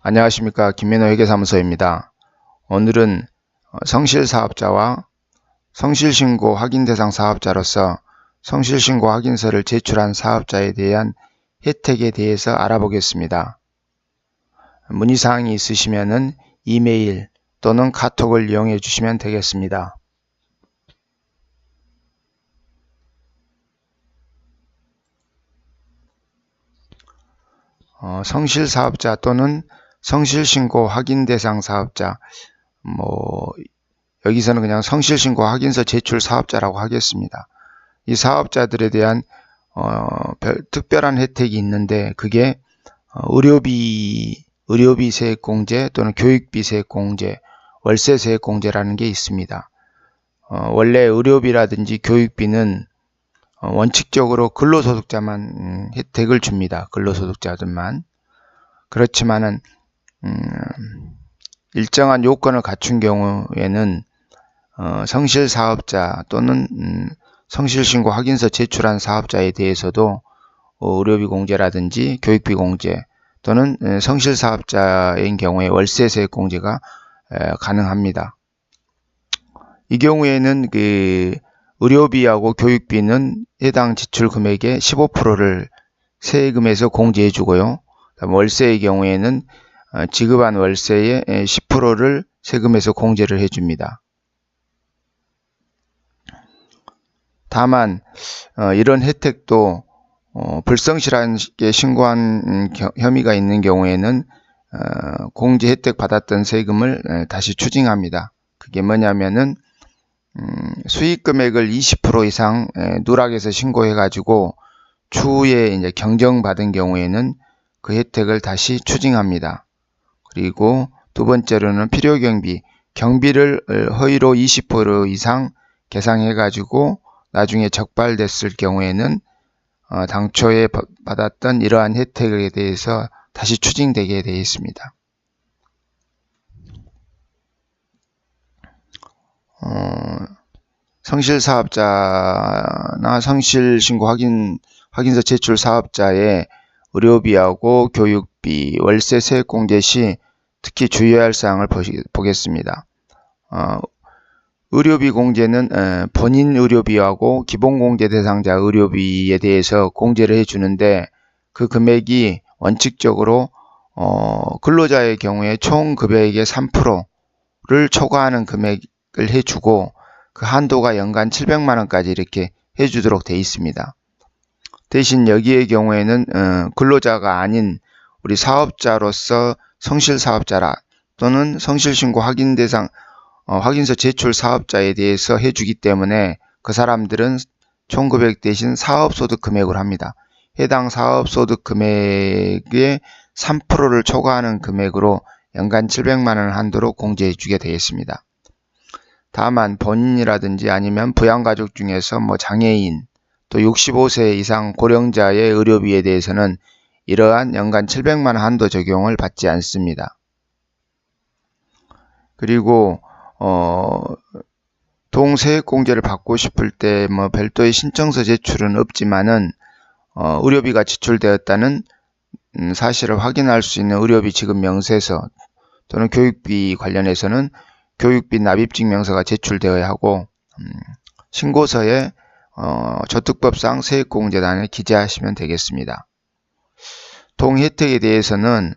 안녕하십니까. 김민호 회계사무소입니다. 오늘은 성실사업자와 성실신고 확인대상 사업자로서 성실신고 확인서를 제출한 사업자에 대한 혜택에 대해서 알아보겠습니다. 문의사항이 있으시면 이메일 또는 카톡을 이용해 주시면 되겠습니다. 성실사업자 또는 성실신고 확인대상 사업자, 여기서는 그냥 성실신고 확인서 제출 사업자라고 하겠습니다. 이 사업자들에 대한 특별한 혜택이 있는데, 그게 의료비 세액공제 또는 교육비 세액공제, 월세 세액공제라는 게 있습니다. 원래 의료비라든지 교육비는 원칙적으로 근로소득자만 혜택을 줍니다. 근로소득자들만. 그렇지만은 일정한 요건을 갖춘 경우에는 성실사업자 또는 성실신고 확인서 제출한 사업자에 대해서도 의료비 공제라든지 교육비 공제 또는 성실사업자인 경우에 월세세액 공제가 가능합니다. 이 경우에는 의료비하고 교육비는 해당 지출 금액의 15%를 세금에서 공제해 주고요. 월세의 경우에는 지급한 월세의 10%를 세금에서 공제를 해줍니다. 다만 이런 혜택도 불성실하게 신고한 혐의가 있는 경우에는 공제 혜택 받았던 세금을 다시 추징합니다. 그게 뭐냐면은 수익 금액을 20% 이상 누락해서 신고해 가지고 추후에 이제 경정받은 경우에는 그 혜택을 다시 추징합니다. 그리고 두 번째로는 경비를 허위로 20% 이상 계상해 가지고 나중에 적발됐을 경우에는 당초에 받았던 이러한 혜택에 대해서 다시 추징되게 되어 있습니다. 성실사업자나 성실신고 확인서 제출 사업자의 의료비하고 교육비, 월세 세액 공제 시 특히 주의해야 할 사항을 보겠습니다. 의료비 공제는 본인 의료비하고 기본공제 대상자 의료비에 대해서 공제를 해주는데, 그 금액이 원칙적으로 근로자의 경우에 총 급여액의 3%를 초과하는 금액을 해주고, 그 한도가 연간 700만원까지 이렇게 해주도록 되어 있습니다. 대신 여기의 경우에는 근로자가 아닌 우리 사업자로서 성실사업자라 또는 성실신고 확인서 제출 사업자에 대해서 해주기 때문에 그 사람들은 총급여액 대신 사업소득 금액으로 합니다. 해당 사업소득 금액의 3%를 초과하는 금액으로 연간 700만원 한도로 공제해 주게 되겠습니다. 다만 본인이라든지 아니면 부양가족 중에서 장애인 또 65세 이상 고령자의 의료비에 대해서는 이러한 연간 700만원 한도 적용을 받지 않습니다. 그리고 동세액공제를 받고 싶을 때 별도의 신청서 제출은 없지만은 의료비가 지출되었다는 사실을 확인할 수 있는 의료비 지급 명세서 또는 교육비 관련해서는 교육비 납입증명서가 제출되어야 하고, 신고서에 저특법상 세액공제단을 기재하시면 되겠습니다. 동혜택에 대해서는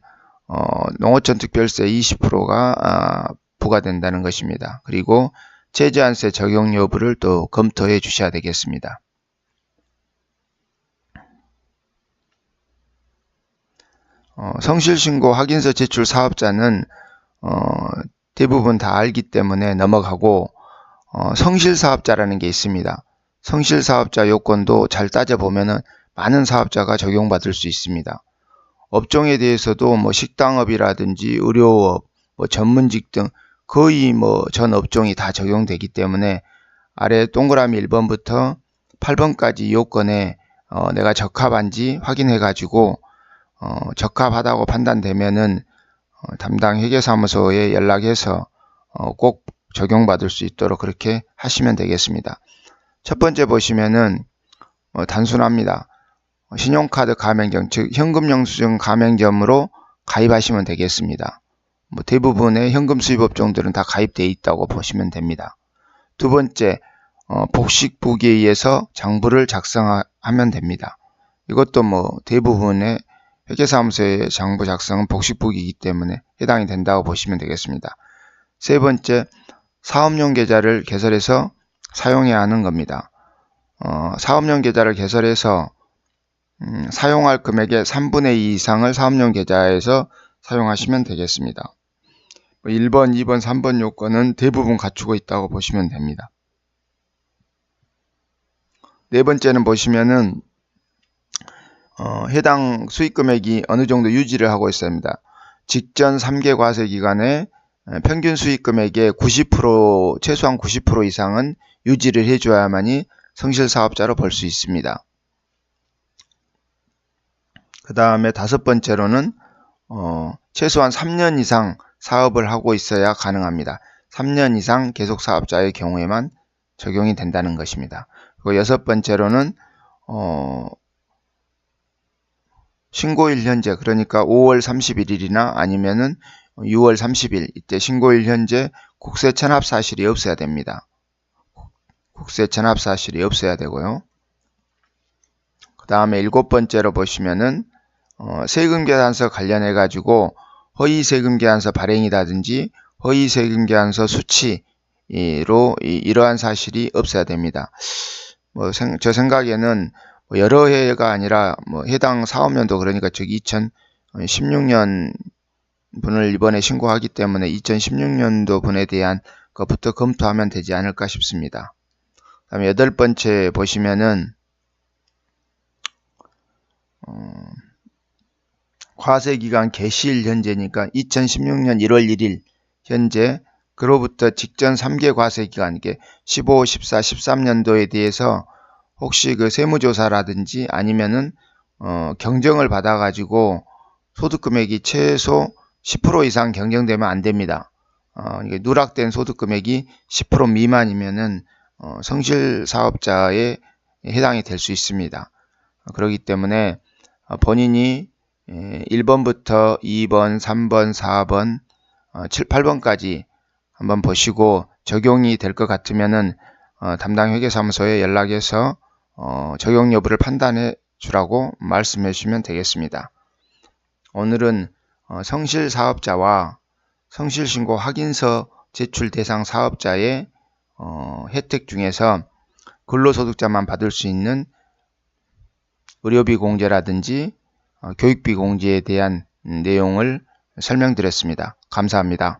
농어촌특별세 20%가 부과된다는 것입니다. 그리고 최저한세 적용 여부를 또 검토해 주셔야 되겠습니다. 성실신고 확인서 제출 사업자는 대부분 다 알기 때문에 넘어가고, 성실사업자라는 게 있습니다. 성실사업자 요건도 잘 따져보면은 많은 사업자가 적용받을 수 있습니다. 업종에 대해서도 식당업이라든지 의료업, 전문직 등 거의 전 업종이 다 적용되기 때문에 아래 동그라미 1번부터 8번까지 요건에 내가 적합한지 확인해 가지고 적합하다고 판단되면은 담당 회계사무소에 연락해서 꼭 적용받을 수 있도록 그렇게 하시면 되겠습니다. 첫 번째 보시면은 단순합니다. 신용카드 가맹점, 즉 현금영수증 가맹점으로 가입하시면 되겠습니다. 뭐 대부분의 현금 수입 업종들은 다 가입되어 있다고 보시면 됩니다. 두 번째, 복식부기에 의해서 장부를 작성하면 됩니다. 이것도 뭐 대부분의 회계사무소의 장부 작성은 복식부기이기 때문에 해당이 된다고 보시면 되겠습니다. 세 번째, 사업용 계좌를 개설해서 사용해야 하는 겁니다. 사업용 계좌를 개설해서 사용할 금액의 3분의 2 이상을 사업용 계좌에서 사용하시면 되겠습니다. 1번, 2번, 3번 요건은 대부분 갖추고 있다고 보시면 됩니다. 네 번째는 보시면은 해당 수익 금액이 어느 정도 유지를 하고 있습니다. 직전 3개 과세 기간에 평균 수익 금액의 90%, 최소한 90% 이상은 유지를 해줘야만이 성실사업자로 볼 수 있습니다. 그 다음에 다섯 번째로는 최소한 3년 이상 사업을 하고 있어야 가능합니다. 3년 이상 계속 사업자의 경우에만 적용이 된다는 것입니다. 그리고 여섯 번째로는 신고일 현재, 그러니까 5월 31일이나 아니면은 6월 30일 이때 신고일 현재 국세 체납 사실이 없어야 됩니다. 국세 체납 사실이 없어야 되고요. 그 다음에 일곱 번째로 보시면은 세금계산서 관련해 가지고 허위세금계산서 발행이라든지 허위세금계산서 수치로 이러한 사실이 없어야 됩니다. 저 생각에는 여러 해가 아니라 해당 사업년도, 그러니까 즉 2016년 분을 이번에 신고하기 때문에 2016년도 분에 대한 것부터 검토하면 되지 않을까 싶습니다. 그 다음에 여덟 번째 보시면은 과세기간 개시일 현재니까 2016년 1월 1일 현재, 그로부터 직전 3개 과세기간, 이게 15, 14, 13년도에 대해서 혹시 그 세무조사라든지 아니면은 경정을 받아가지고 소득금액이 최소 10% 이상 경정되면 안 됩니다. 이게 누락된 소득금액이 10% 미만이면은 성실사업자에 해당이 될 수 있습니다. 그렇기 때문에 본인이 1번부터 2번, 3번, 4번, 7, 8번까지 한번 보시고 적용이 될 것 같으면은 담당 회계사무소에 연락해서 적용 여부를 판단해 주라고 말씀해 주시면 되겠습니다. 오늘은 성실사업자와 성실신고 확인서 제출 대상 사업자의 혜택 중에서 근로소득자만 받을 수 있는 의료비 공제라든지 교육비 공제에 대한 내용을 설명드렸습니다. 감사합니다.